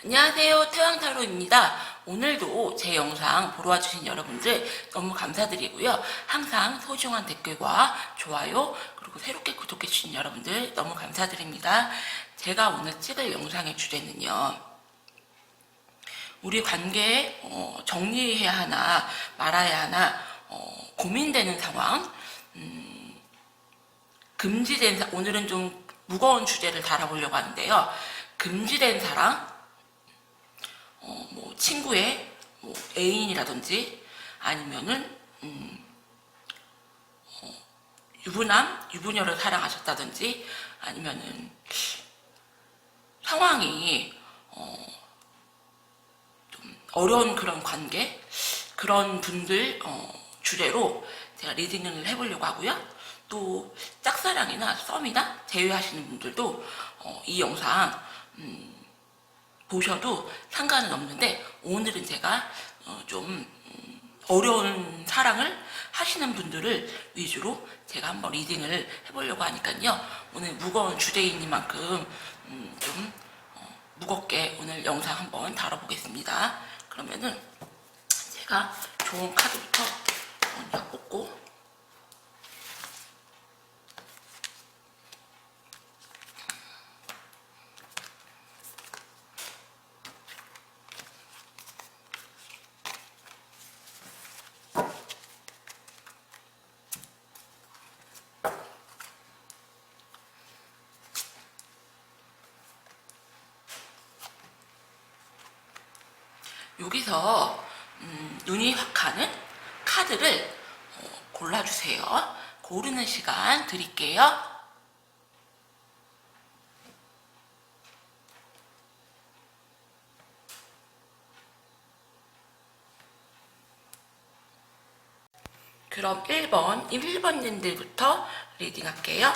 안녕하세요. 태왕타로입니다. 오늘도 제 영상 보러 와주신 여러분들 너무 감사드리고요. 항상 소중한 댓글과 좋아요 그리고 새롭게 구독해주신 여러분들 너무 감사드립니다. 제가 오늘 찍을 영상의 주제는요. 우리 관계에 정리해야 하나 말아야 하나 고민되는 상황, 오늘은 좀 무거운 주제를 다뤄보려고 하는데요. 금지된 사랑, 친구의 애인이라든지 아니면은 유부남, 유부녀를 사랑하셨다든지 아니면은 상황이 좀 어려운 그런 관계, 그런 분들 주제로 제가 리딩을 해보려고 하고요. 또 짝사랑이나 썸이나 제외하시는 분들도 이 영상 보셔도 상관은 없는데, 오늘은 제가 좀 어려운 사랑을 하시는 분들을 위주로 제가 한번 리딩을 해보려고 하니까요. 오늘 무거운 주제이니만큼 좀 무겁게 오늘 영상 한번 다뤄보겠습니다. 그러면은 제가 좋은 카드부터 먼저 뽑고, 여기서 눈이 확 가는 카드를 골라주세요. 고르는 시간 드릴게요. 그럼 1번님들부터 리딩 할게요.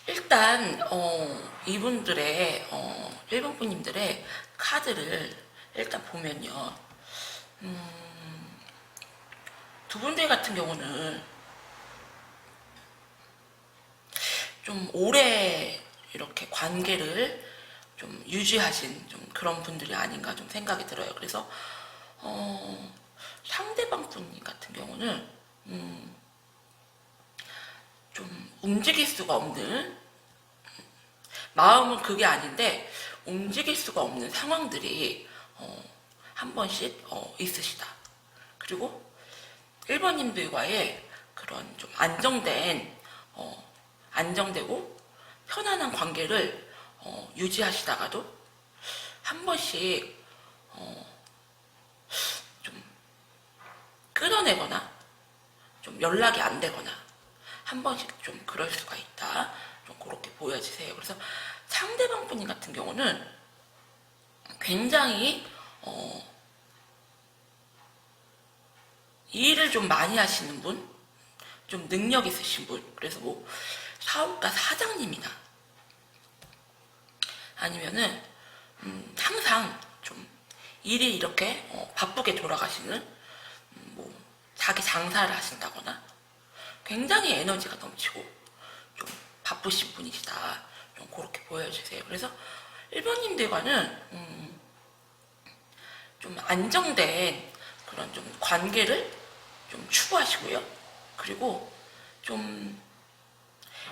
일단 이분들의 1번 분님들의 카드를 일단 보면요. 두 분들 같은 경우는 좀 오래 이렇게 관계를 좀 유지하신 좀 그런 분들이 아닌가 좀 생각이 들어요. 그래서 상대방 분 같은 경우는 좀 움직일 수가 없는, 마음은 그게 아닌데 움직일 수가 없는 상황들이 한 번씩 있으시다. 그리고 1번님들과의 그런 좀 안정되고 편안한 관계를 유지하시다가도 한 번씩 좀 끊어내거나 좀 연락이 안 되거나 한 번씩 좀 그럴 수가 있다. 좀 그렇게 보여지세요. 그래서 상대방 분인 같은 경우는 굉장히 일을 좀 많이 하시는 분, 좀 능력 있으신 분, 그래서 뭐 사업가 사장님이나 아니면은 항상 좀 일이 이렇게 바쁘게 돌아가시는 뭐 자기 장사를 하신다거나 굉장히 에너지가 넘치고 좀 바쁘신 분이시다. 좀 그렇게 보여주세요. 그래서 1번님들과는 좀 안정된 그런 좀 관계를 좀 추구하시고요. 그리고 좀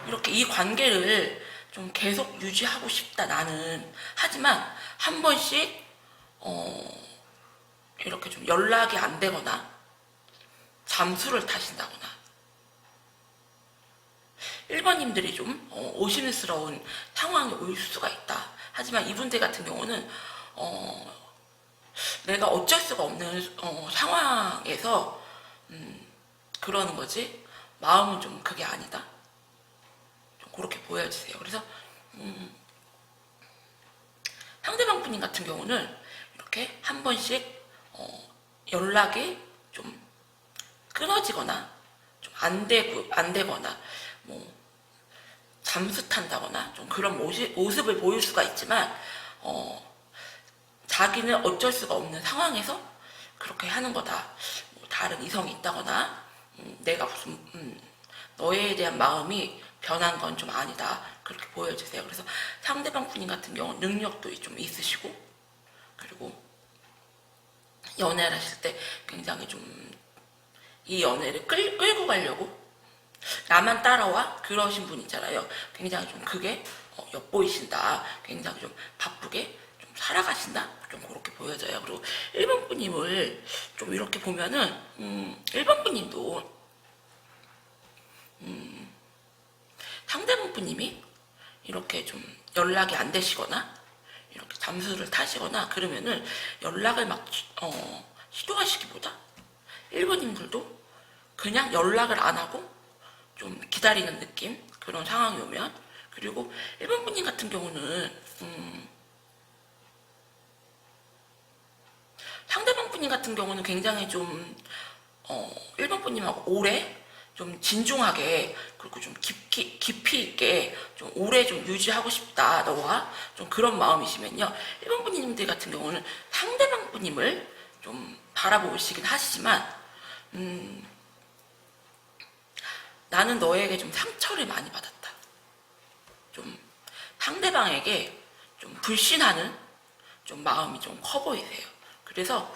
이렇게 이 관계를 좀 계속 유지하고 싶다 나는. 하지만 한 번씩 이렇게 좀 연락이 안 되거나 잠수를 타신다거나 1번님들이 좀 오심스러운 상황이 올 수가 있다. 하지만 이분들 같은 경우는 내가 어쩔 수가 없는 상황에서 그러는 거지 마음은 좀 그게 아니다. 좀 그렇게 보여주세요. 그래서 상대방 분님 같은 경우는 이렇게 한 번씩 연락이 좀 끊어지거나 좀 안 되거나 뭐 잠수 탄다거나 좀 그런 모습을 보일 수가 있지만 자기는 어쩔 수가 없는 상황에서 그렇게 하는 거다. 뭐 다른 이성이 있다거나 내가 무슨 너에 대한 마음이 변한 건 좀 아니다. 그렇게 보여주세요. 그래서 상대방 분인 같은 경우는 능력도 좀 있으시고 그리고 연애를 하실 때 굉장히 좀 이 연애를 끌고 가려고 나만 따라와 그러신 분 있잖아요. 굉장히 좀 그게 엿보이신다. 굉장히 좀 바쁘게 좀 살아가신다. 좀 그렇게 보여져요. 그리고 1번 분님을 좀 이렇게 보면은 1번 분님도 상대방 분님이 이렇게 좀 연락이 안 되시거나 이렇게 잠수를 타시거나 그러면은 연락을 막 시도하시기보다 1번님들도 그냥 연락을 안 하고 좀 기다리는 느낌 그런 상황이 오면 그리고 1번 분님 같은 경우는 상대방 분님 같은 경우는 굉장히 좀 1번 분님하고 오래 좀 진중하게 그리고 좀 깊이 있게 좀 오래 좀 유지하고 싶다 너와 좀 그런 마음이시면요 1번 분님들 같은 경우는 상대방 분님을 좀 바라보시긴 하시지만 나는 너에게 좀 상처를 많이 받았다. 좀 상대방에게 좀 불신하는 좀 마음이 좀 커 보이세요. 그래서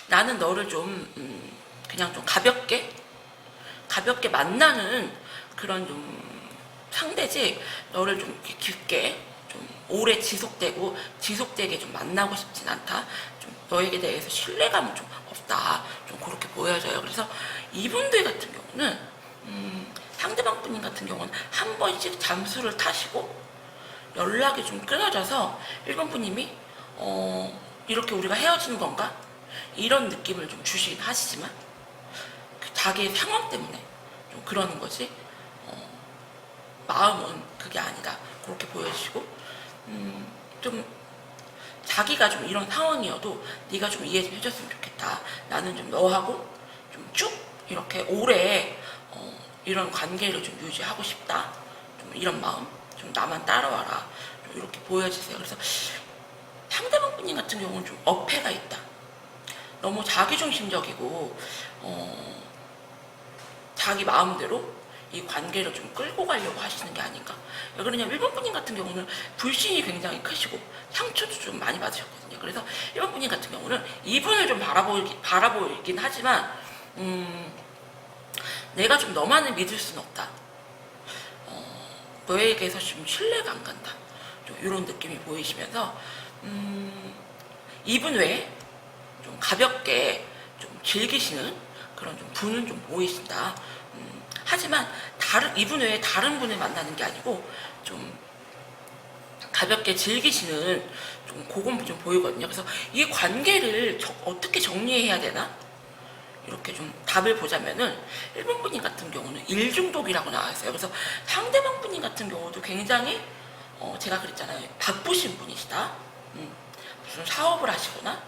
나는 너를 좀 그냥 좀 가볍게 만나는 그런 좀 상대지 너를 좀 깊게 좀 오래 지속되게 좀 만나고 싶진 않다. 좀 너에게 대해서 신뢰감은 좀 없다. 좀 그렇게 보여져요. 그래서 이분들 같은 경우는 상대방 분님 같은 경우는 한 번씩 잠수를 타시고 연락이 좀 끊어져서 1번 분님이 이렇게 우리가 헤어지는 건가? 이런 느낌을 좀 주시긴 하시지만 그 자기의 상황 때문에 좀 그러는 거지 마음은 그게 아니다. 그렇게 보여주시고 좀 자기가 좀 이런 상황이어도 네가 좀 이해 좀 해줬으면 좋겠다. 나는 좀 너하고 좀 쭉 이렇게 오래 이런 관계를 좀 유지하고 싶다. 좀 이런 마음, 좀 나만 따라와라. 좀 이렇게 보여주세요. 그래서 상대방 분님 같은 경우는 좀 어폐가 있다. 너무 자기중심적이고 자기 마음대로 이 관계를 좀 끌고 가려고 하시는 게 아닌가. 왜 그러냐면 1번 분님 같은 경우는 불신이 굉장히 크시고 상처도 좀 많이 받으셨거든요. 그래서 1번 분님 같은 경우는 이분을 좀 바라보긴 하지만 내가 좀 너만을 믿을 수는 없다. 너에게서 좀 신뢰가 안 간다. 좀 이런 느낌이 보이시면서 이분 외에 좀 가볍게 좀 즐기시는 그런 좀 분은 좀 보이신다. 하지만 이분 외에 다른 분을 만나는 게 아니고 좀 가볍게 즐기시는 좀 그건 좀 보이거든요. 그래서 이 관계를 어떻게 정리해야 되나? 이렇게 좀 답을 보자면은 1번 분님 같은 경우는 일중독이라고 나왔어요. 그래서 상대방 분님 같은 경우도 굉장히 제가 그랬잖아요. 바쁘신 분이시다. 무슨 사업을 하시거나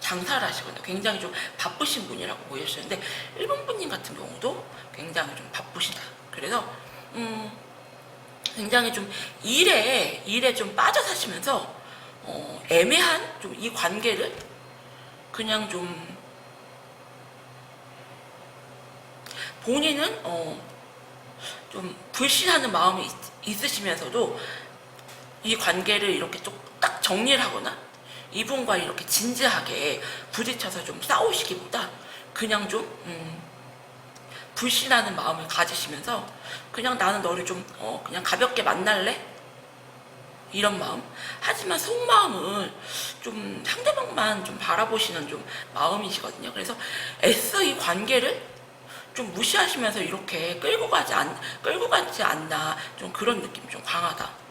장사를 하시거나 굉장히 좀 바쁘신 분이라고 보여주셨는데 1번 분님 같은 경우도 굉장히 좀 바쁘시다. 그래서 굉장히 좀 일에 좀 빠져 사시면서 애매한 좀 이 관계를 그냥 좀 본인은 좀 불신하는 마음이 있으시면서도 이 관계를 이렇게 좀 딱 정리를 하거나 이분과 이렇게 진지하게 부딪혀서 좀 싸우시기보다 그냥 좀 불신하는 마음을 가지시면서 그냥 나는 너를 좀 그냥 가볍게 만날래? 이런 마음. 하지만 속마음은 좀 상대방만 좀 바라보시는 좀 마음이시거든요. 그래서 애써 이 관계를 좀 무시하시면서 이렇게 끌고 가지 않나, 좀 그런 느낌이 좀 강하다.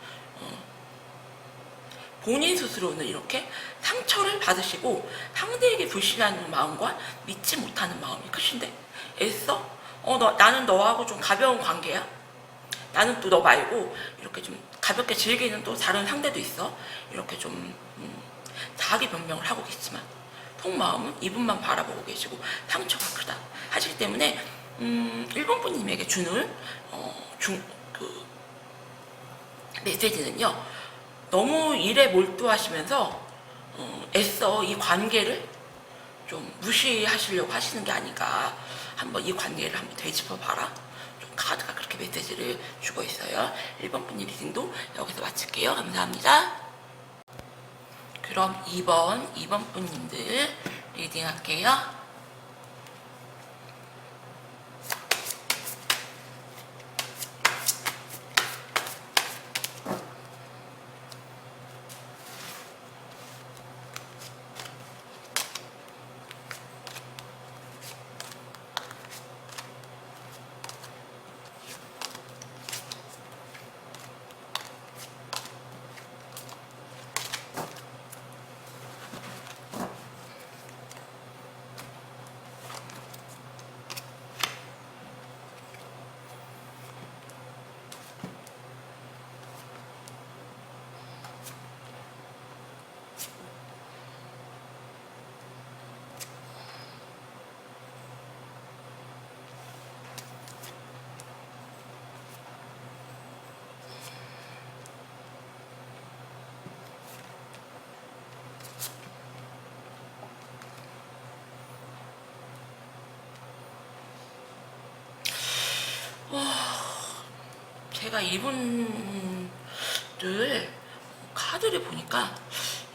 본인 스스로는 이렇게 상처를 받으시고 상대에게 불신하는 마음과 믿지 못하는 마음이 크신데 애써 나는 너하고 좀 가벼운 관계야. 나는 또 너 말고 이렇게 좀 가볍게 즐기는 또 다른 상대도 있어. 이렇게 좀 자기 변명을 하고 계시지만 속마음은 이분만 바라보고 계시고 상처가 크다 하시기 때문에 1번 분님에게 주는 그 메시지는요, 너무 일에 몰두하시면서 애써 이 관계를 좀 무시하시려고 하시는 게 아닌가. 한번 이 관계를 한번 되짚어봐라. 좀 카드가 그렇게 메시지를 주고 있어요. 1번 분님 리딩도 여기서 마칠게요. 감사합니다. 그럼 2번 분님들 리딩 할게요. 제가 이분들 카드를 보니까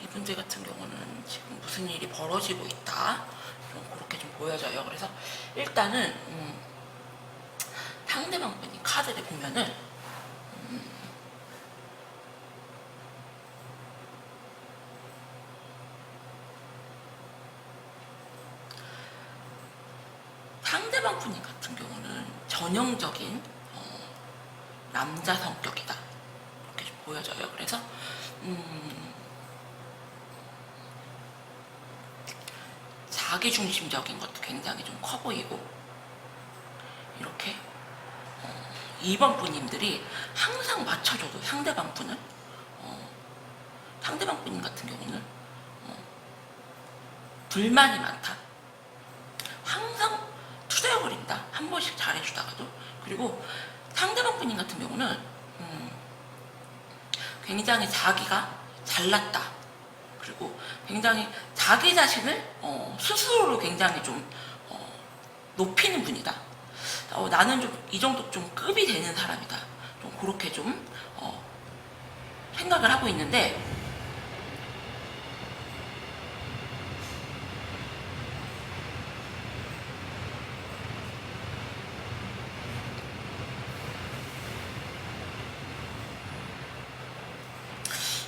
이분들 같은 경우는 지금 무슨 일이 벌어지고 있다, 좀 그렇게 좀 보여져요. 그래서 일단은 상대방 분이 카드를 보면은 상대방 분이 같은 경우는 전형적인 남자 성격이다, 이렇게 좀 보여져요. 그래서 자기중심적인 것도 굉장히 좀 커 보이고, 이렇게 2번 분님들이 항상 맞춰줘도 상대방 분은 상대방 분님 같은 경우는 불만이 많다, 항상 투덜거린다, 한 번씩 잘해주다가도. 그리고 상대방 분님 같은 경우는 굉장히 자기가 잘났다, 그리고 굉장히 자기 자신을 스스로로 굉장히 좀 높이는 분이다. 나는 좀 이 정도 좀 급이 되는 사람이다, 좀 그렇게 좀 생각을 하고 있는데,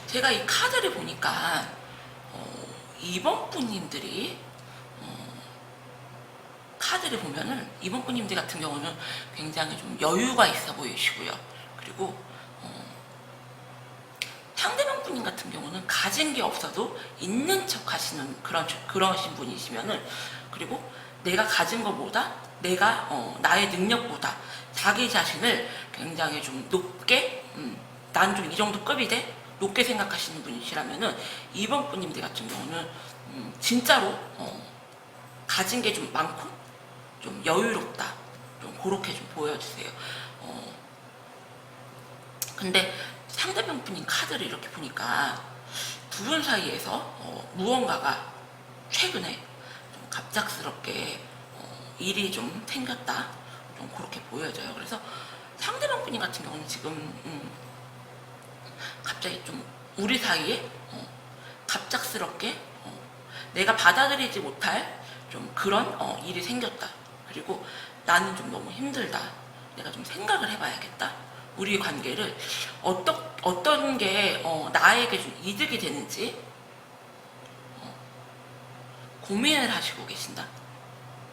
제가 이 카드를 보니까 2번 분님들이 카드를 보면은 2번 분님들 같은 경우는 굉장히 좀 여유가 있어 보이시고요. 그리고 상대방 분님 같은 경우는 가진 게 없어도 있는 척 하시는 그러신 분이시면은, 그리고 내가 가진 것보다 내가 나의 능력보다 자기 자신을 굉장히 좀 높게, 난 좀 이 정도 급이 돼? 높게 생각하시는 분이시라면은 2번 분님들 같은 경우는 진짜로 가진 게 좀 많고 좀 여유롭다, 좀 그렇게 좀 보여주세요. 근데 상대방 분인 카드를 이렇게 보니까 두 분 사이에서 무언가가 최근에 좀 갑작스럽게 일이 좀 생겼다, 좀 그렇게 보여져요. 그래서 상대방 분인 같은 경우는 지금 갑자기 좀 우리 사이에 갑작스럽게 내가 받아들이지 못할 좀 그런 일이 생겼다. 그리고 나는 좀 너무 힘들다. 내가 좀 생각을 해봐야겠다. 우리 관계를 어떤 게 나에게 좀 이득이 되는지 고민을 하시고 계신다.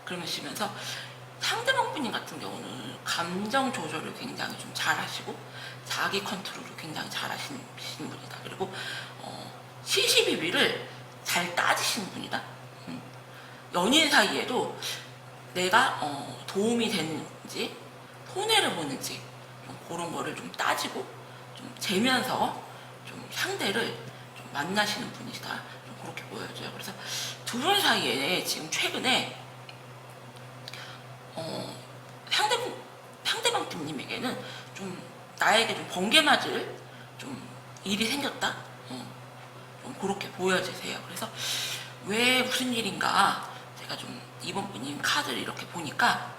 그러시면서 상대방 분인 같은 경우는 감정 조절을 굉장히 좀 잘하시고 자기 컨트롤을 굉장히 잘하시는 분이다. 그리고 시시비비를 잘 따지시는 분이다. 연인 사이에도 내가 도움이 되는지 손해를 보는지 좀 그런 거를 좀 따지고 좀 재면서 좀 상대를 좀 만나시는 분이시다. 좀 그렇게 보여져요. 그래서 두 분 사이에 지금 최근에 상대방 분님에게는 좀 나에게 좀 번개 맞을 좀 일이 생겼다. 좀 그렇게 보여지세요. 그래서 왜 무슨 일인가 제가 좀 이번 분님 카드를 이렇게 보니까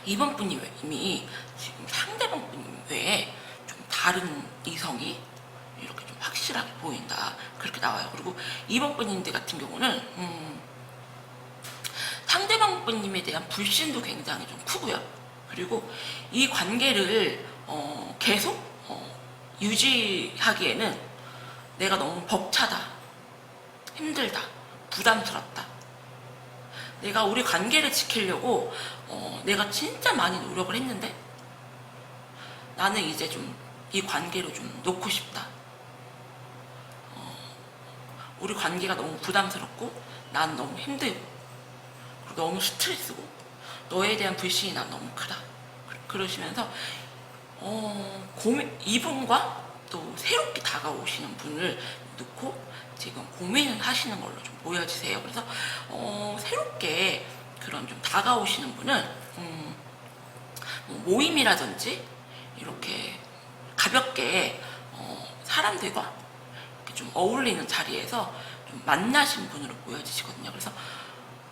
이번 분님이 지금 상대방 분님 외에 좀 다른 이성이 이렇게 좀 확실하게 보인다. 그렇게 나와요. 그리고 이번 분님들 같은 경우는 상대방 분님에 대한 불신도 굉장히 좀 크고요. 그리고 이 관계를 계속 유지하기에는 내가 너무 벅차다, 힘들다, 부담스럽다. 내가 우리 관계를 지키려고 내가 진짜 많이 노력을 했는데 나는 이제 좀 이 관계를 좀 놓고 싶다. 우리 관계가 너무 부담스럽고 난 너무 힘들고 너무 스트레스고 너에 대한 불신이 난 너무 크다. 그러시면서 이분과 또 새롭게 다가오시는 분을 놓고 지금 고민을 하시는 걸로 좀 보여지세요. 그래서 새롭게 그런 좀 다가오시는 분은 모임이라든지 이렇게 가볍게 사람들과 이렇게 좀 어울리는 자리에서 좀 만나신 분으로 보여지시거든요. 그래서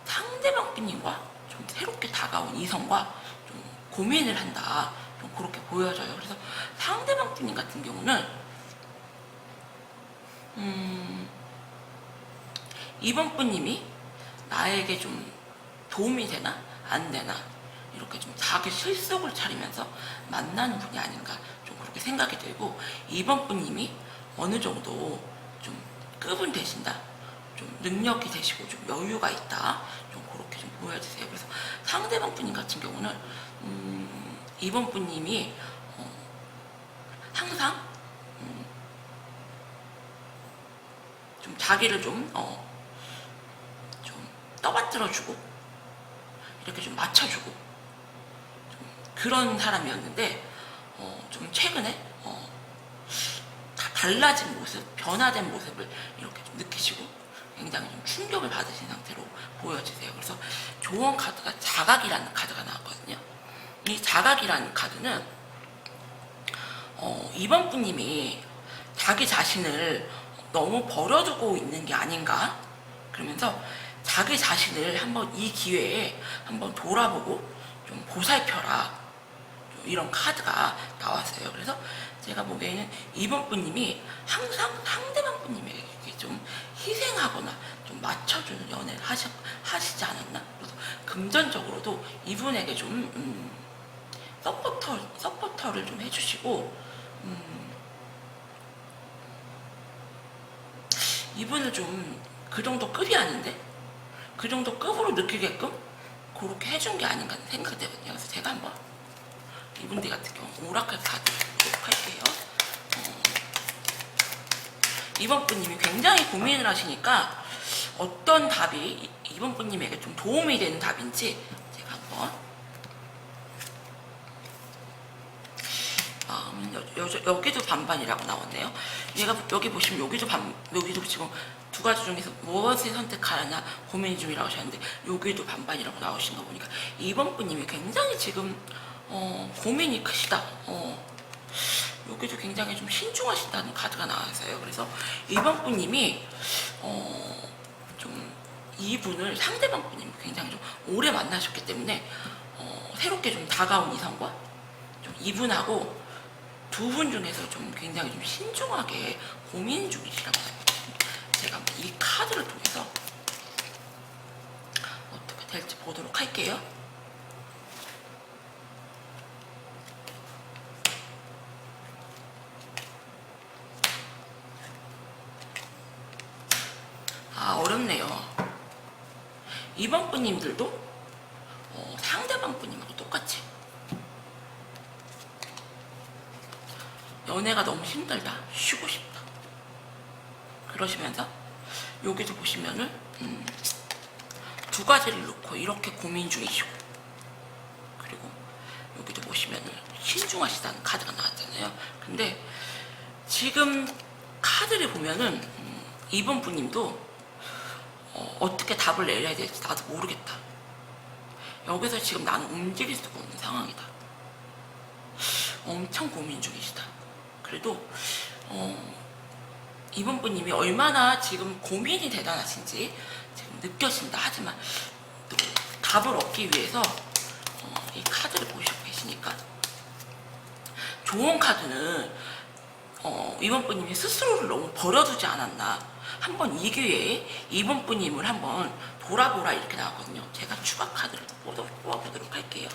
상대방 분님과 좀 새롭게 다가온 이성과 좀 고민을 한다. 좀 그렇게 보여져요. 그래서 상대방 분님 같은 경우는 이번 분님이 나에게 좀 도움이 되나 안 되나 이렇게 좀 자기 실속을 차리면서 만나는 분이 아닌가 좀 그렇게 생각이 들고 이번 분님이 어느 정도 좀 급은 되신다. 좀 능력이 되시고 좀 여유가 있다. 좀 그렇게 좀 보여주세요. 그래서 상대방 분님 같은 경우는 이번 분님이 항상 좀 자기를 좀 떠받들어주고 이렇게 좀 맞춰주고 좀 그런 사람이었는데 좀 최근에 다 달라진 모습, 변화된 모습을 이렇게 좀 느끼시고 굉장히 좀 충격을 받으신 상태로 보여지세요. 그래서 조언 카드가 자각이라는 카드가 나왔거든요. 이 자각이라는 카드는 이번 분님이 자기 자신을 너무 버려두고 있는 게 아닌가 그러면서 자기 자신을 한번 이 기회에 한번 돌아보고 좀 보살펴라 이런 카드가 나왔어요. 그래서 제가 보기에는 이번 분님이 항상 상대방 분님에게 좀 희생하거나 좀 맞춰주는 연애를 하시지 않았나. 그래서 금전적으로도 이분에게 좀 서포터를 좀 해주시고 이분을 좀 그 정도 급이 아닌데 그 정도 급으로 느끼게끔 그렇게 해준 게 아닌가 생각이 되거든요. 그래서 제가 한번 이분들 같은 경우 오라클 카드 보도록 할게요. 이번 분님이 굉장히 고민을 하시니까 어떤 답이 이번 분님에게 좀 도움이 되는 답인지 제가 한번 여기도 반반이라고 나왔네요. 얘가 여기 보시면 여기도 지금 두 가지 중에서 무엇을 선택하느냐 고민 중이라고 하셨는데 여기도 반반이라고 나오신 거 보니까 이번 분님이 굉장히 지금 고민이 크시다. 여기도 굉장히 좀 신중하신다는 카드가 나왔어요. 그래서 이번 분님이 좀 이분을 상대방 분님 굉장히 좀 오래 만나셨기 때문에 새롭게 좀 다가온 이성과 좀 이분하고 두 분 중에서 좀 굉장히 좀 신중하게 고민 중이시라고 생각합니다. 제가 이 카드를 통해서 어떻게 될지 보도록 할게요. 어렵네요. 이번 분님들도 상대방 분님하고 똑같이 연애가 너무 힘들다, 쉬고 싶다 그러시면서 여기도 보시면은 두 가지를 놓고 이렇게 고민 중이시고, 그리고 여기도 보시면은 신중하시다는 카드가 나왔잖아요. 근데 지금 카드를 보면은 이번 분님도 어떻게 답을 내려야 될지 나도 모르겠다. 여기서 지금 나는 움직일 수가 없는 상황이다. 엄청 고민 중이시다. 그래도 이번 분님이 얼마나 지금 고민이 대단하신지 지금 느껴진다. 하지만 또 답을 얻기 위해서 이 카드를 보시고 계시니까 좋은 카드는 이번 분님이 스스로를 너무 버려두지 않았나. 한번 이 기회에 이번 분님을 한번 돌아보라 이렇게 나왔거든요. 제가 추가 카드를 뽑아보도록 할게요.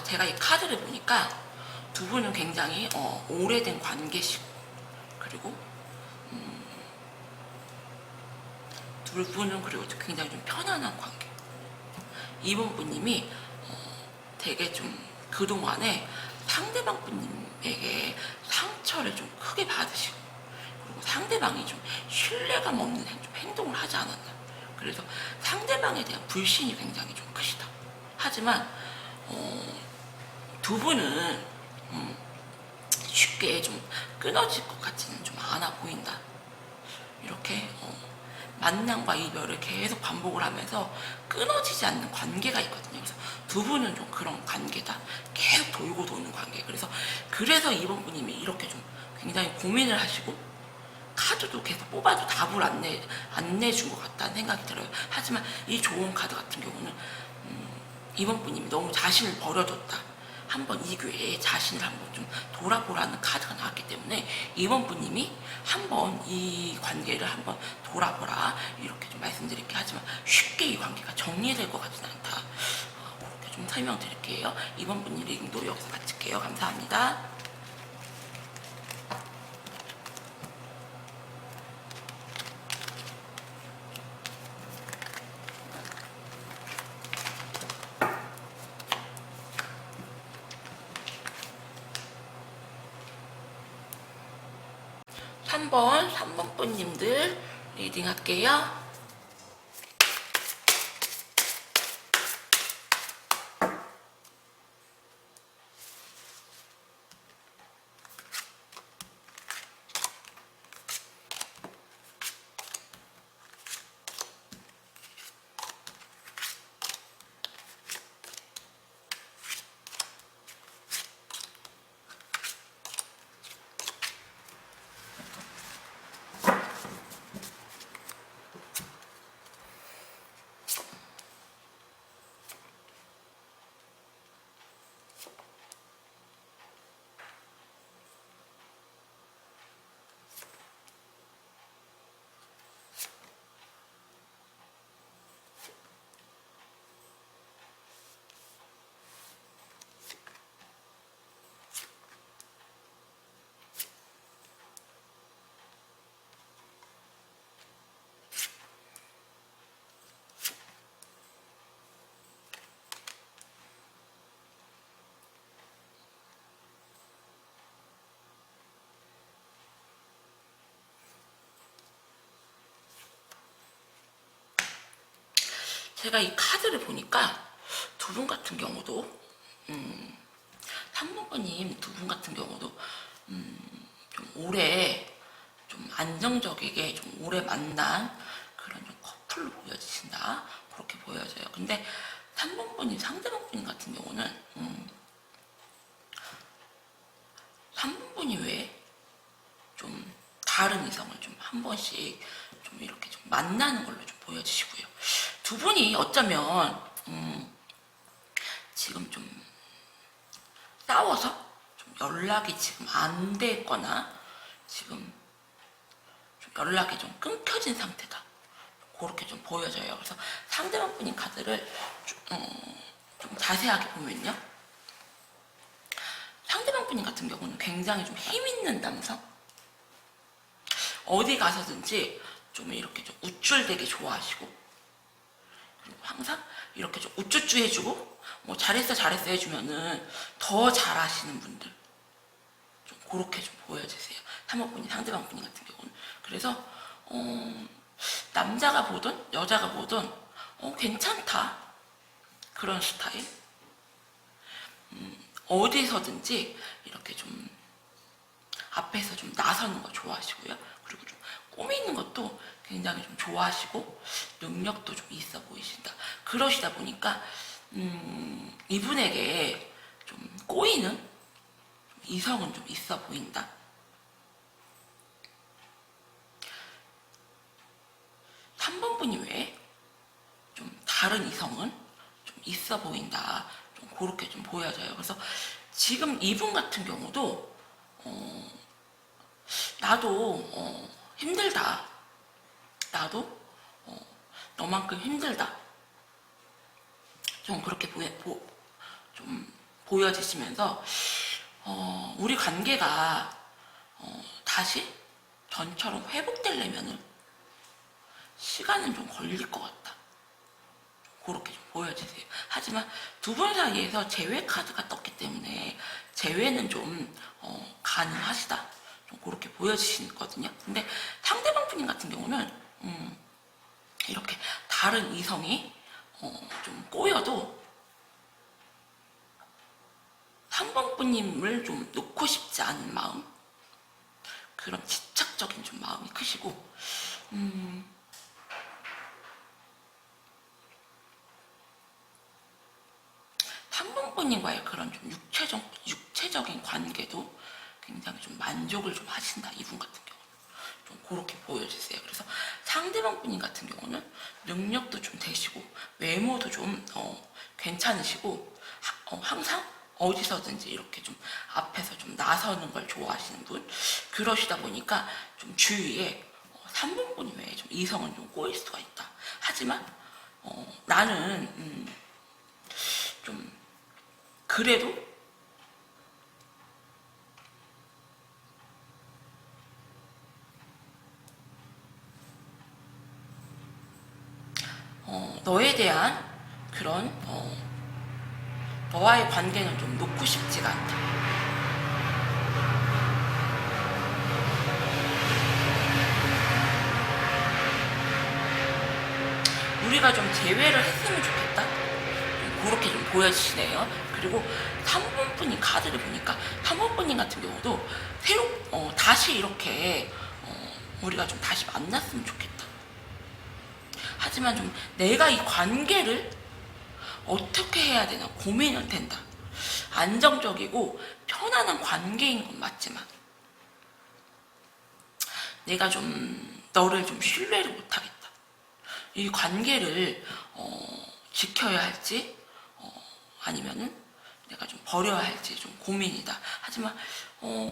제가 이 카드를 보니까 두 분은 굉장히 오래된 관계시고, 그리고 두 분은 그리고 굉장히 좀 편안한 관계. 이번 분님이 되게 좀 그동안에 상대방 분님에게 상처를 좀 크게 받으시고, 그리고 상대방이 좀 신뢰감 없는 좀 행동을 하지 않았나. 그래서 상대방에 대한 불신이 굉장히 좀 크시다. 하지만 두 분은 쉽게 좀 끊어질 것 같지는 좀 않아 보인다. 이렇게 만남과 이별을 계속 반복을 하면서 끊어지지 않는 관계가 있거든요. 그래서 두 분은 좀 그런 관계다. 계속 돌고 도는 관계. 그래서 이번 분님이 이렇게 좀 굉장히 고민을 하시고, 카드도 계속 뽑아도 답을 안 내준 것 같다는 생각이 들어요. 하지만 이 좋은 카드 같은 경우는 이번 분님이 너무 자신을 버려뒀다. 한번 이 기회에 자신을 한번 좀 돌아보라는 카드가 나왔기 때문에 이번 분님이 한번 이 관계를 한번 돌아보라 이렇게 좀 말씀드릴게. 하지만 쉽게 이 관계가 정리될 것 같지는 않다. 그렇게 좀 설명드릴게요. 이번 분님 리딩도 여기서 마칠게요. 감사합니다. 3번 분님들 리딩 할게요. 제가 이 카드를 보니까 두 분 같은 경우도 3번님 두 분 같은 경우도 좀 오래 좀 안정적이게 좀 오래 만난 그런 좀 커플로 보여지신다, 그렇게 보여져요. 근데 3번님 상대방 분 같은 경우는 3번분이 왜 좀 다른 이성을 좀 한 번씩 좀 이렇게 좀 만나는 걸로 좀 보여지시고요. 두 분이 어쩌면 지금 좀 싸워서 좀 연락이 지금 안 됐거나 지금 좀 연락이 좀 끊겨진 상태다, 그렇게 좀 보여져요. 그래서 상대방 분이 카드를 좀 자세하게 보면요, 상대방 분 같은 경우는 굉장히 좀 힘있는 남성, 어디 가서든지 좀 이렇게 좀 우쭐대게 좋아하시고, 그리고 항상 이렇게 좀 우쭈쭈 해주고, 뭐 잘했어 잘했어 해주면은 더 잘하시는 분들, 좀 그렇게 좀 보여지세요. 3번 분이 상대방 분 같은 경우는. 그래서 남자가 보든 여자가 보든 괜찮다, 그런 스타일. 어디서든지 이렇게 좀 앞에서 좀 나서는 거 좋아하시고요. 그리고 좀 꾸미는 것도 굉장히 좀 좋아하시고 능력도 좀 있어 보이신다. 그러시다 보니까 이분에게 좀 꼬이는 이성은 좀 있어 보인다. 삼 번 분이 왜 좀 다른 이성은 좀 있어 보인다, 좀 그렇게 좀 보여져요. 그래서 지금 이분 같은 경우도 나도 힘들다, 나도 너만큼 힘들다, 좀 그렇게 좀 보여지시면서 우리 관계가 다시 전처럼 회복되려면은 시간은 좀 걸릴 것 같다, 그렇게 좀 보여지세요. 하지만 두 분 사이에서 재회 카드가 떴기 때문에 재회는 좀 가능하시다, 좀 그렇게 보여지시거든요. 근데 상대방 분인 같은 경우는 이렇게 다른 이성이 좀 꼬여도 3번 분님을 좀 놓고 싶지 않은 마음, 그런 집착적인 좀 마음이 크시고, 3번 분님과의 그런 좀 육체적인 관계도 굉장히 좀 만족을 좀 하신다, 이분 같은 경우는. 좀 그렇게 보여주세요. 그래서 상대방 분인 같은 경우는 능력도 좀 되시고 외모도 좀 괜찮으시고 항상 어디서든지 이렇게 좀 앞에서 좀 나서는 걸 좋아하시는 분, 그러시다 보니까 좀 주위에 3번 분이 왜 좀 이성은 좀 꼬일 수가 있다. 하지만 나는 좀 그래도 너에 대한 그런 너와의 관계는 좀 놓고 싶지가 않다. 우리가 좀 재회를 했으면 좋겠다, 좀 그렇게 좀 보여지시네요. 그리고 3번 분이 카드를 보니까 3번 분님 같은 경우도 다시 이렇게 우리가 좀 다시 만났으면 좋겠다. 하지만 좀 내가 이 관계를 어떻게 해야 되나 고민은 된다. 안정적이고 편안한 관계인 건 맞지만 내가 좀 너를 좀 신뢰를 못하겠다. 이 관계를 지켜야 할지 아니면은 내가 좀 버려야 할지 좀 고민이다. 하지만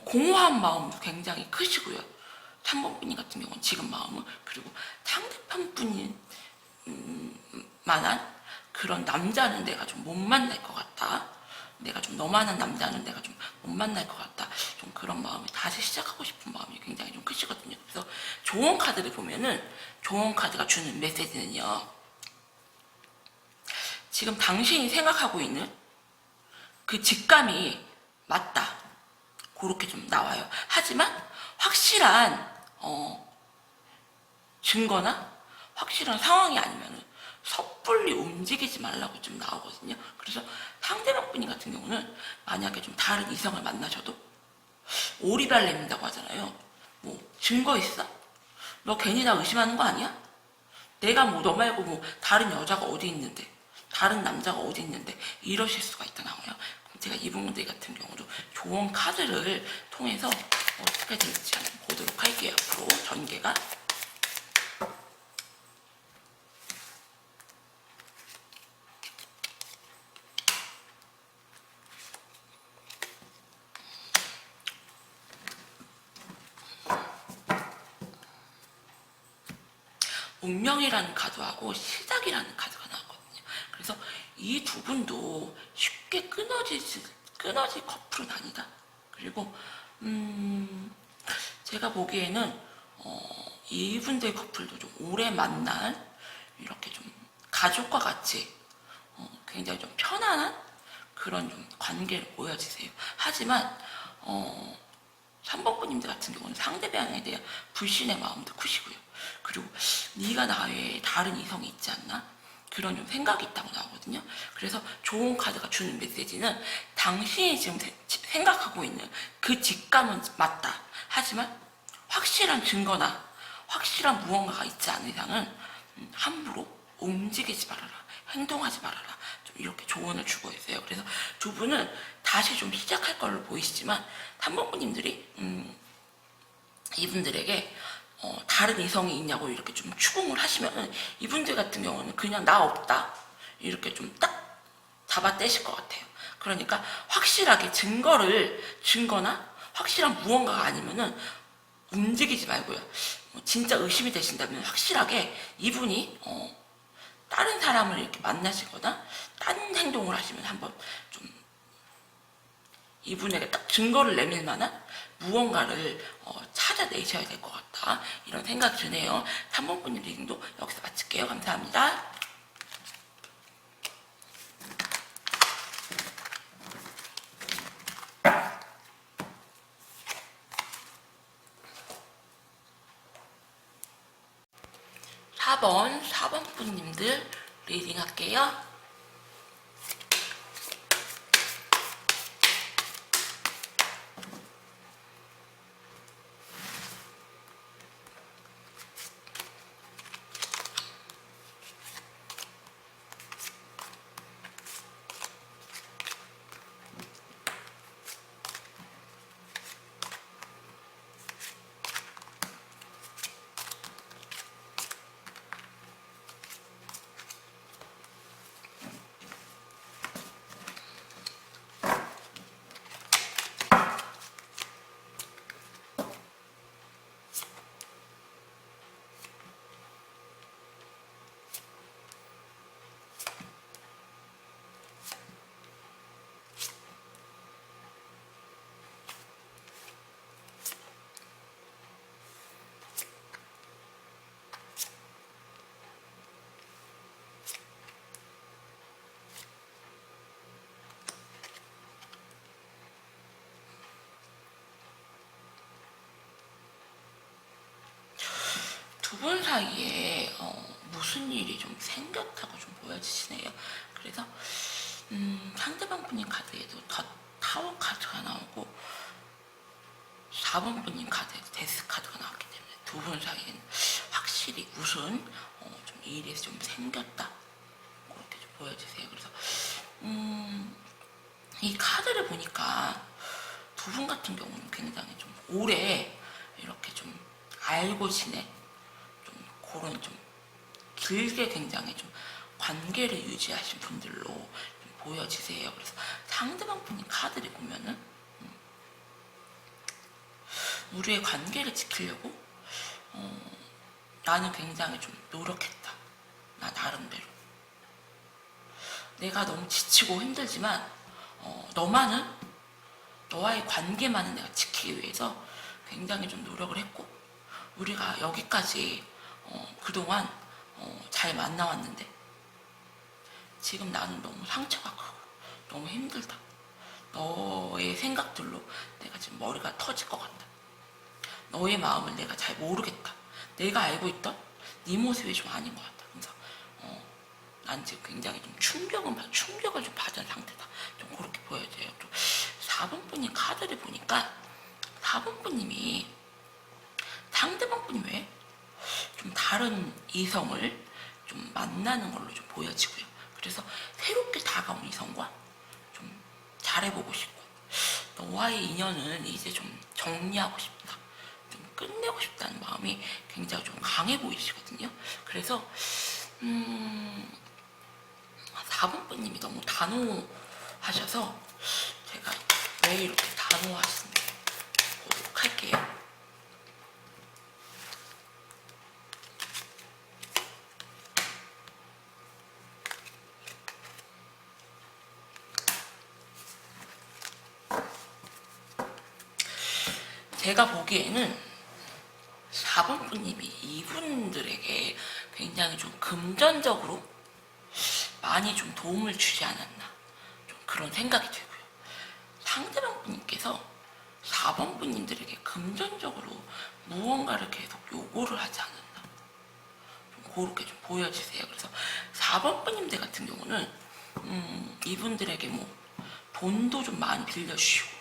공허한 마음도 굉장히 크시고요. 3번 분이 같은 경우는 지금 마음은, 그리고 상대편 분인 만한 그런 남자는 내가 좀 못 만날 것 같다. 내가 좀 너만한 남자는 내가 좀 못 만날 것 같다. 좀 그런 마음이, 다시 시작하고 싶은 마음이 굉장히 좀 크시거든요. 그래서 조언 카드를 보면은 조언 카드가 주는 메시지는요, 지금 당신이 생각하고 있는 그 직감이 맞다, 그렇게 좀 나와요. 하지만 확실한 증거나 확실한 상황이 아니면 섣불리 움직이지 말라고 좀 나오거든요. 그래서 상대방 분이 같은 경우는 만약에 좀 다른 이성을 만나셔도 오리발 내민다고 하잖아요. 뭐 증거 있어? 너 괜히 나 의심하는 거 아니야? 내가 뭐 너 말고 뭐 다른 여자가 어디 있는데, 다른 남자가 어디 있는데 이러실 수가 있다나와요. 그럼 제가 이분들 같은 경우도 좋은 카드를 통해서 어떻게 될지 한번 보도록 할게요. 앞으로 전개가. 운명이라는 카드하고 시작이라는 카드가 나왔거든요. 그래서 이 두 분도 쉽게 끊어질 커플은 아니다. 그리고 제가 보기에는 이분들 커플도 좀 오래 만난 이렇게 좀 가족과 같이 굉장히 좀 편안한 그런 좀 관계를 보여주세요. 하지만 3번분님들 같은 경우는 상대방에 대한 불신의 마음도 크시고요. 그리고 네가 나 외에 다른 이성이 있지 않나? 그런 좀 생각이 있다고 나오거든요. 그래서 좋은 카드가 주는 메시지는 당신이 지금 생각하고 있는 그 직감은 맞다. 하지만 확실한 증거나 확실한 무언가가 있지 않은 이상은 함부로 움직이지 말아라. 행동하지 말아라. 좀 이렇게 조언을 주고 있어요. 그래서 두 분은 다시 좀 시작할 걸로 보이시지만 3번분님들이 이분들에게 다른 이성이 있냐고 이렇게 좀 추궁을 하시면은 이분들 같은 경우는 그냥 나 없다 이렇게 좀 딱 잡아떼실 것 같아요. 그러니까 확실하게 증거나 확실한 무언가가 아니면은 움직이지 말고요. 진짜 의심이 되신다면 확실하게 이분이 다른 사람을 이렇게 만나시거나 다른 행동을 하시면 한번 좀 이분에게 딱 증거를 내밀 만한 무언가를 찾아내셔야 될 것 같다. 이런 생각이 드네요. 3번분 리딩도 여기서 마칠게요. 감사합니다. (4번) 4번분님들 리딩 할게요. 두 분 사이에 무슨 일이 좀 생겼다고 좀 보여지시네요. 그래서 상대방 분인 카드에도 타워 카드가 나오고 4번 분인 카드에도 데스 카드가 나왔기 때문에 두 분 사이에는 확실히 무슨 좀 일이 좀 생겼다 그렇게 좀 보여지세요. 그래서 이 카드를 보니까 두 분 같은 경우는 굉장히 좀 오래 이렇게 좀 알고 지내 그런 좀 길게 굉장히 좀 관계를 유지하신 분들로 좀 보여지세요. 그래서 상대방 분인 카드를 보면은 우리의 관계를 지키려고 나는 굉장히 좀 노력했다. 나 나름대로 내가 너무 지치고 힘들지만 너와의 관계만은 내가 지키기 위해서 굉장히 좀 노력을 했고 우리가 여기까지 그동안 잘 만나왔는데 지금 나는 너무 상처가 크고 너무 힘들다. 너의 생각들로 내가 지금 머리가 터질 것 같다. 너의 마음을 내가 잘 모르겠다. 내가 알고 있던 네 모습이 좀 아닌 것 같다. 그래서 난 지금 굉장히 좀 충격을 좀 받은 상태다. 좀 그렇게 보여져요. 또 4번 분님 카드를 보니까 4번 분님이 상대방 분이 왜 좀 다른 이성을 좀 만나는 걸로 좀 보여지고요. 그래서 새롭게 다가온 이성과 좀 잘해보고 싶고, 너와의 인연은 이제 좀 정리하고 싶다, 좀 끝내고 싶다는 마음이 굉장히 좀 강해 보이시거든요. 그래서 4번 분님이 너무 단호하셔서 제가 왜 이렇게 단호하시는지 보도록 할게요. 제가 보기에는 4번 분님이 이분들에게 굉장히 좀 금전적으로 많이 좀 도움을 주지 않았나, 좀 그런 생각이 들고요. 상대방 분님께서 4번 분님들에게 금전적으로 무언가를 계속 요구를 하지 않았나, 좀 그렇게 좀 보여지세요. 그래서 4번 분님들 같은 경우는 이분들에게 뭐 돈도 좀 많이 빌려주시고,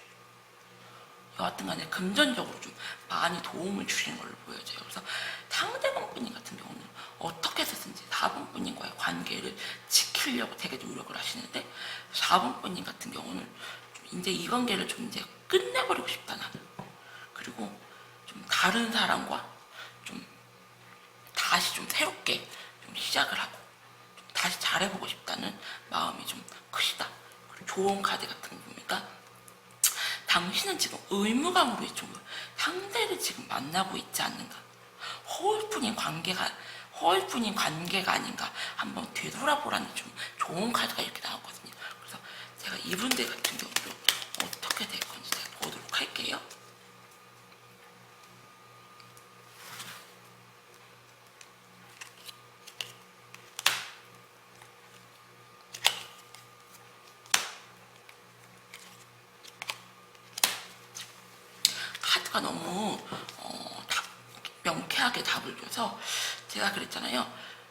여하튼 간에 금전적으로 좀 많이 도움을 주시는 걸로 보여져요. 그래서 상대방 분님 같은 경우는 어떻게 해서든지 4번 분님과의 관계를 지키려고 되게 노력을 하시는데, 4번 분님 같은 경우는 좀 이제 이 관계를 좀 이제 끝내버리고 싶다, 나는. 그리고 좀 다른 사람과 좀 다시 좀 새롭게 좀 시작을 하고 좀 다시 잘해보고 싶다는 마음이 좀 크시다. 그리고 좋은 카드 같은 거 보니까 당신은 지금 의무감으로 좀 상대를 지금 만나고 있지 않는가, 허울뿐인 관계가 아닌가 한번 되돌아보라는 좀 좋은 카드가 이렇게 나왔거든요. 그래서 제가 이분들 같은 경우도 어떻게 될 건지 제가 보도록 할게요. 카드가 너무 명쾌하게 답을 줘서 제가 그랬잖아요.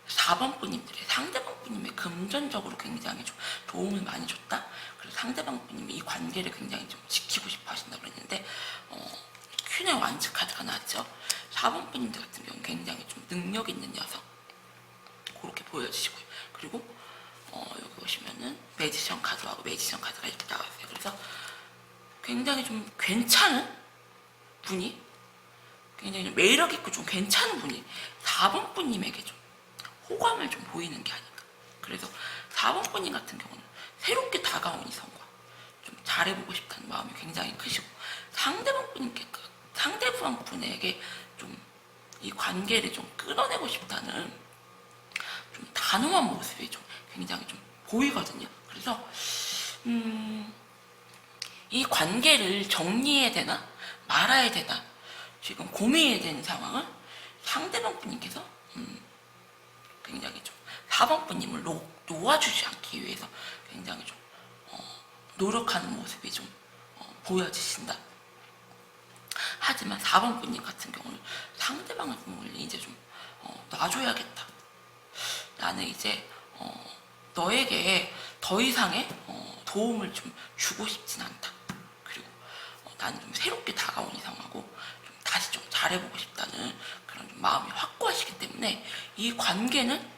4번 분님들의 상대방 분님의 금전적으로 굉장히 좀 도움을 많이 줬다. 그래서 상대방 분님이 이 관계를 굉장히 좀 지키고 싶어 하신다고 그랬는데, 퀸의 완즈 카드가 나왔죠. 4번 분님들 같은 경우는 굉장히 좀 능력 있는 녀석, 그렇게 보여지시고요. 그리고 여기 보시면은 매지션 카드하고 매지션 카드가 이렇게 나왔어요. 그래서 굉장히 좀 괜찮은 분이, 굉장히 매력 있고 좀 괜찮은 분이 4번 분님에게 좀 호감을 좀 보이는 게 아닌가. 그래서 4번 분님 같은 경우는 새롭게 다가온 이성과 좀 잘해보고 싶다는 마음이 굉장히 크시고, 상대방 분에게 좀 이 관계를 좀 끌어내고 싶다는 좀 단호한 모습이 좀 굉장히 좀 보이거든요. 그래서 이 관계를 정리해야 되나 말아야 되나 지금 고민이 되는 상황을 상대방 분님께서 굉장히 좀 4번 분님을 놓아주지 않기 위해서 굉장히 좀 노력하는 모습이 좀 보여지신다. 하지만 4번 분님 같은 경우는 상대방을 이제 좀 놔줘야겠다. 나는 이제 너에게 더 이상의 도움을 좀 주고 싶진 않다. 그리고 나는 좀 새롭게 다가온 이상하고 좀 다시 좀 잘해보고 싶다는 그런 좀 마음이 확고하시기 때문에 이 관계는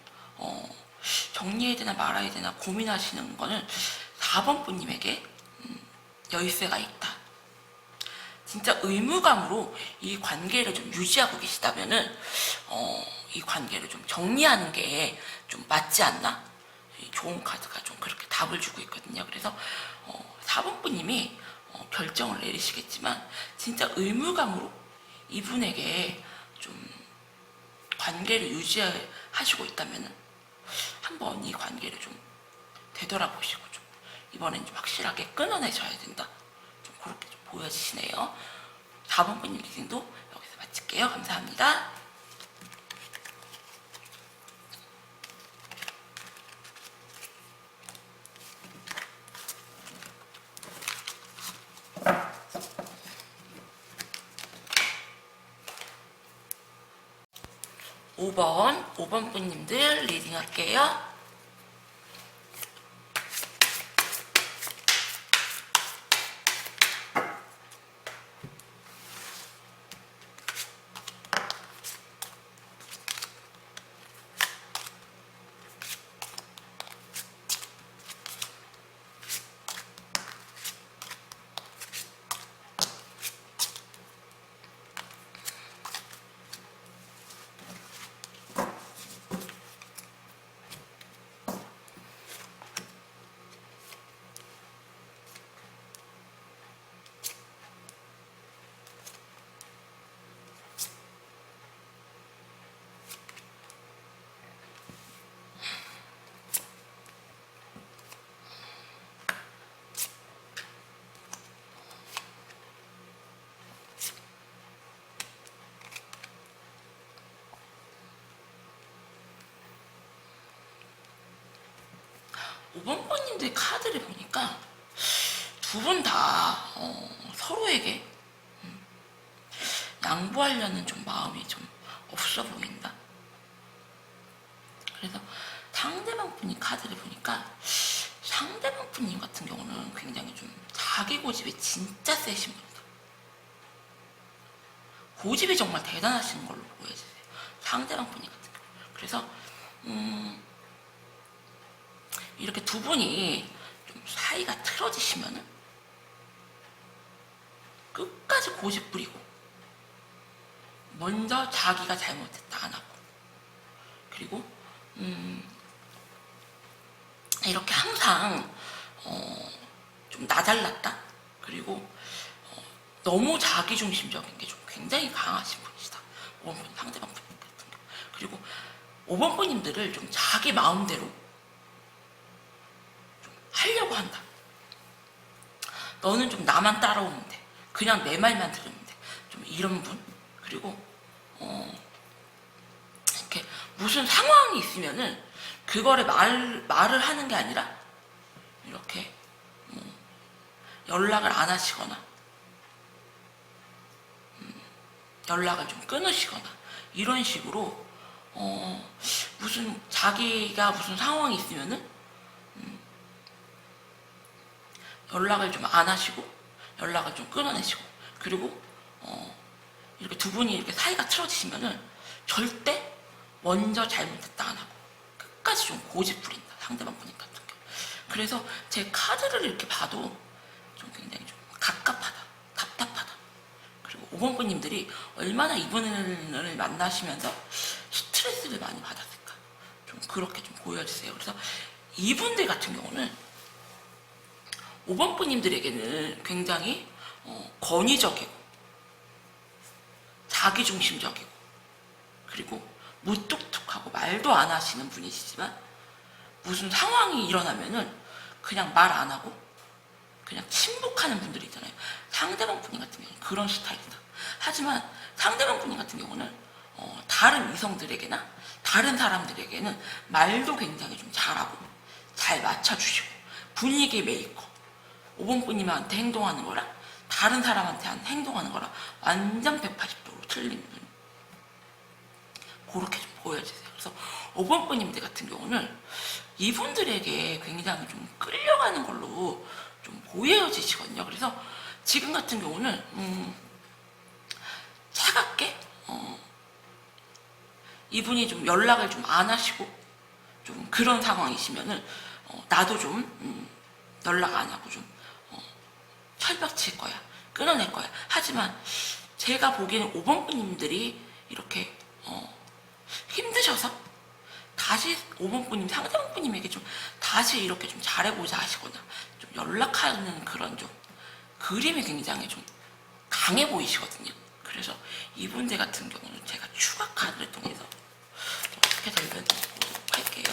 정리해야 되나 말아야 되나 고민하시는 거는 4번 분님에게 열쇠가 있다. 진짜 의무감으로 이 관계를 좀 유지하고 계시다면은 이 관계를 좀 정리하는 게 좀 맞지 않나? 좋은 카드가 좀 그렇게 답을 주고 있거든요. 그래서 4번 분님이 결정을 내리시겠지만 진짜 의무감으로 이분에게 좀 관계를 유지하시고 있다면은 한번 이 관계를 좀 되돌아보시고 좀 이번엔 좀 확실하게 끊어내셔야 된다. 좀 그렇게 좀 보여지시네요. 4번 분님 리딩도 여기서 마칠게요. 감사합니다. 5번 분님들 리딩 할게요. 5번님들 카드를 보니까 두 분 다 서로에게 양보하려는 좀 마음이 좀 없어 보인다. 그래서 상대방 분이 카드를 보니까 상대방 분님 같은 경우는 굉장히 좀 자기 고집이 진짜 세신 분이다. 고집이 정말 대단하신 걸로 보여지세요. 상대방 분이 같은 경우. 그래서 이렇게 두 분이 좀 사이가 틀어지시면은 끝까지 고집 부리고 먼저 자기가 잘못했다 안 하고, 그리고 이렇게 항상 좀 나잘났다, 그리고 너무 자기중심적인 게 좀 굉장히 강하신 분이시다. 5번분 상대방 분 같은 경우. 그리고 5번분님들을 좀 자기 마음대로 좀 하려고 한다. 너는 좀 나만 따라오면 돼. 그냥 내 말만 들으면 돼. 좀 이런 분. 그리고 이렇게 무슨 상황이 있으면은 그거를 말을 하는 게 아니라 이렇게 연락을 안 하시거나 연락을 좀 끊으시거나 이런 식으로 무슨 자기가 무슨 상황이 있으면은 연락을 좀 안 하시고 연락을 좀 끊어내시고, 그리고 이렇게 두 분이 이렇게 사이가 틀어지시면은 절대 먼저 잘못했다 안 하고 끝까지 좀 고집 부린다. 상대방 분이 같은 경우. 그래서 제 카드를 이렇게 봐도 좀 굉장히 좀 갑갑하다, 답답하다. 그리고 5번 분님들이 얼마나 이분을 만나시면서 스트레스를 많이 받았을까, 좀 그렇게 좀 보여주세요. 그래서 이분들 같은 경우는 5번 분님들에게는 굉장히 권위적이고 자기중심적이고 그리고 무뚝뚝하고 말도 안 하시는 분이시지만 무슨 상황이 일어나면은 그냥 말 안 하고 그냥 침묵하는 분들이 있잖아요. 상대방 분이 같은 경우는 그런 스타일이다. 하지만 상대방 분이 같은 경우는 다른 이성들에게나 다른 사람들에게는 말도 굉장히 좀 잘하고 잘 맞춰주시고 분위기 메이커. 5번 분님한테 행동하는 거랑 다른 사람한테 행동하는 거랑 완전 180도로 틀린 분. 그렇게 좀 보여지세요. 그래서 5번 분님들 같은 경우는 이분들에게 굉장히 좀 끌려가는 걸로 좀 보여지시거든요. 그래서 지금 같은 경우는 차갑게 이분이 좀 연락을 좀 안 하시고 좀 그런 상황이시면은 나도 좀 연락 안 하고 좀 철벽 칠 거야, 끊어낼 거야. 하지만 제가 보기에는 5번 분님들이 이렇게 힘드셔서 다시 5번 분님, 상대방 분님에게 좀 다시 이렇게 좀 잘해보자 하시거나 좀 연락하는 그런 좀 그림이 굉장히 좀 강해 보이시거든요. 그래서 이분들 같은 경우는 제가 추가 카드를 통해서 어떻게 될는지 보도록 할게요.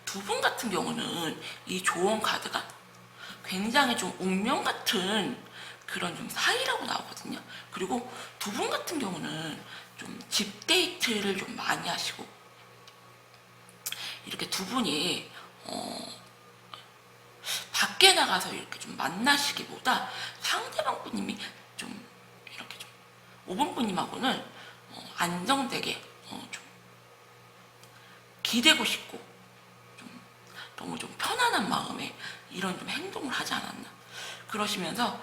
두 분 같은 경우는 이 조언 카드가 굉장히 좀 운명 같은 그런 좀 사이라고 나오거든요. 그리고 두 분 같은 경우는 좀 딥데이트를 좀 많이 하시고 이렇게 두 분이 밖에 나가서 이렇게 좀 만나시기보다 상대방 분님이 좀 이렇게 좀 5번 분님하고는 안정되게 좀 기대고 싶고 좀 너무 좀 편안한 마음에 이런 좀 행동을 하지 않았나. 그러시면서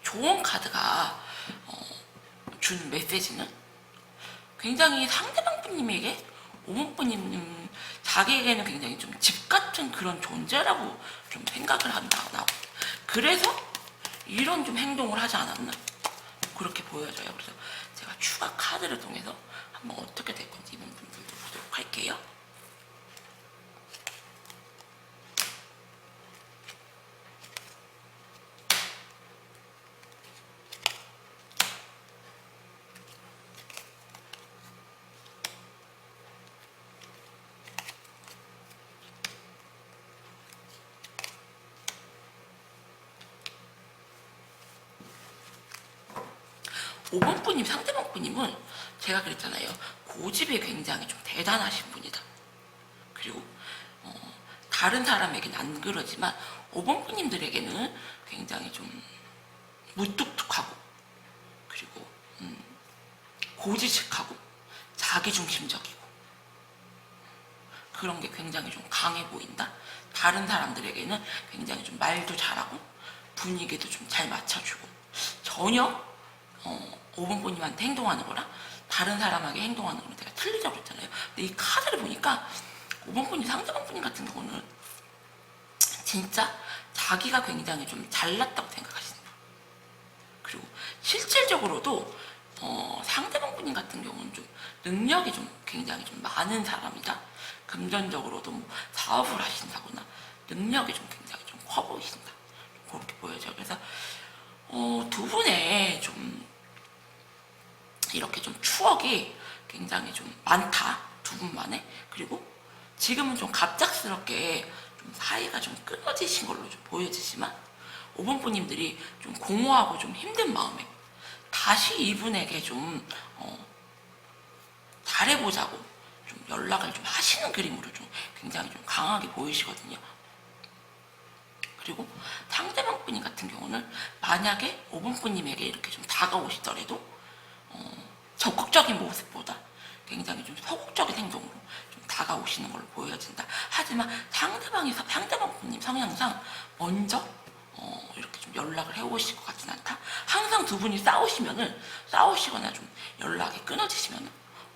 조언 카드가 준 메시지는 굉장히 상대방 분님에게 5번 분님 자기에게는 굉장히 좀 집 같은 그런 존재라고 좀 생각을 한다고 나오고, 그래서 이런 좀 행동을 하지 않았나 그렇게 보여져요. 그래서 제가 추가 카드를 통해서 한번 어떻게 될 건지 이번 분들도 보도록 할게요. 5번분님, 상대방 분님은 제가 그랬잖아요. 고집이 굉장히 좀 대단하신 분이다. 그리고 다른 사람에게는 안 그러지만 5번분님들에게는 굉장히 좀 무뚝뚝하고, 그리고 고지식하고 자기중심적이고, 그런 게 굉장히 좀 강해 보인다. 다른 사람들에게는 굉장히 좀 말도 잘하고 분위기도 좀 잘 맞춰주고, 전혀 5번분님한테 행동하는 거랑 다른 사람에게 행동하는 거랑 제가 틀리다고 그랬잖아요. 근데 이 카드를 보니까 5번분님, 상대방분님 같은 경우는 진짜 자기가 굉장히 좀 잘났다고 생각하신다. 그리고 실질적으로도 상대방분님 같은 경우는 좀 능력이 좀 굉장히 좀 많은 사람이다. 금전적으로도 뭐 사업을 하신다거나 능력이 좀 굉장히 좀 커 보이신다. 그렇게 보여져요. 그래서 두 분의 좀 이렇게 좀 추억이 굉장히 좀 많다. 두 분만의. 그리고 지금은 좀 갑작스럽게 좀 사이가 좀 끊어지신 걸로 좀 보여지지만 5번 분님들이 좀 공허하고 좀 힘든 마음에 다시 이분에게 좀 잘해보자고 좀 연락을 좀 하시는 그림으로 좀 굉장히 좀 강하게 보이시거든요. 그리고 상대방 분님 같은 경우는 만약에 5번 분님에게 이렇게 좀 다가오시더라도 적극적인 모습보다 굉장히 좀 소극적인 행동으로 좀 다가오시는 걸로 보여진다. 하지만 상대방 분님 성향상 먼저 이렇게 좀 연락을 해오실 것 같진 않다. 항상 두 분이 싸우시거나 좀 연락이 끊어지시면은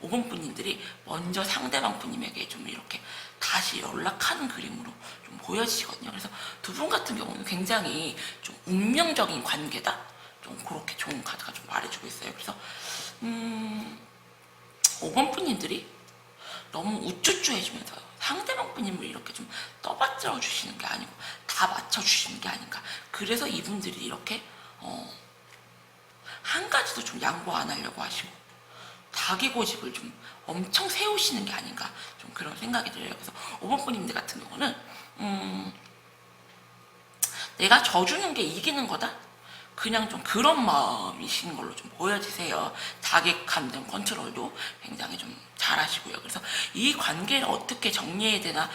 5번 분님들이 먼저 상대방 분님에게 좀 이렇게 다시 연락하는 그림으로 좀 보여지거든요. 그래서 두 분 같은 경우는 굉장히 좀 운명적인 관계다. 좀 그렇게 좋은 카드가 좀 말해주고 있어요. 그래서 5번 분님들이 너무 우쭈쭈 해주면서 상대방 분님을 이렇게 좀 떠받들어 주시는 게 아니고 다 맞춰주시는 게 아닌가. 그래서 이분들이 이렇게 한 가지도 좀 양보 안 하려고 하시고 자기 고집을 좀 엄청 세우시는 게 아닌가, 좀 그런 생각이 들어요. 그래서 5번 분님들 같은 경우는 내가 져주는 게 이기는 거다? 그냥 좀 그런 마음이신 걸로 좀 보여지세요. 자기 감정 컨트롤도 굉장히 좀 잘하시고요. 그래서 이 관계를 어떻게 정리해야 되나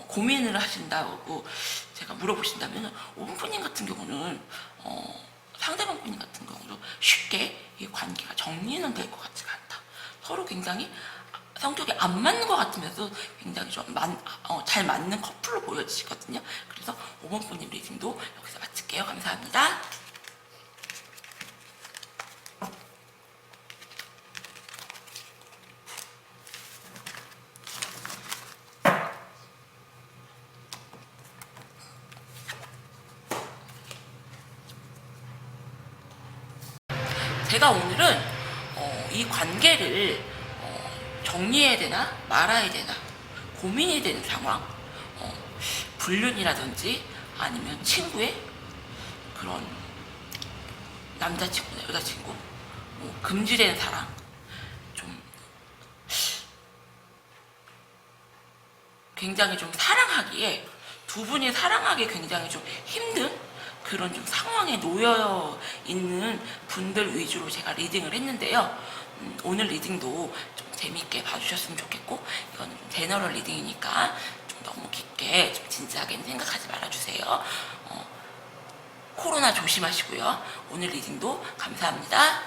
고민을 하신다고 제가 물어보신다면 5번 분님 같은 경우는 상대방 분님 같은 경우도 쉽게 이 관계가 정리는 될 것 같지가 않다. 서로 굉장히 성격이 안 맞는 것 같으면서 굉장히 좀 잘 맞는 커플로 보여지거든요. 그래서 5번 분님 리딩도 여기서 마칠게요. 감사합니다. 제가 오늘은 이 관계를 정리해야 되나 말아야 되나 고민이 되는 상황, 불륜이라든지 아니면 친구의 그런 남자친구나 여자친구, 뭐 금지된 사랑, 좀 굉장히 좀 사랑하기에 두 분이 사랑하기 굉장히 좀 힘든 그런 좀 상황에 놓여 있는 분들 위주로 제가 리딩을 했는데요. 오늘 리딩도 좀 재밌게 봐주셨으면 좋겠고, 이거는 좀 제너럴 리딩이니까 좀 너무 깊게 좀 진지하게 생각하지 말아주세요. 코로나 조심하시고요. 오늘 리딩도 감사합니다.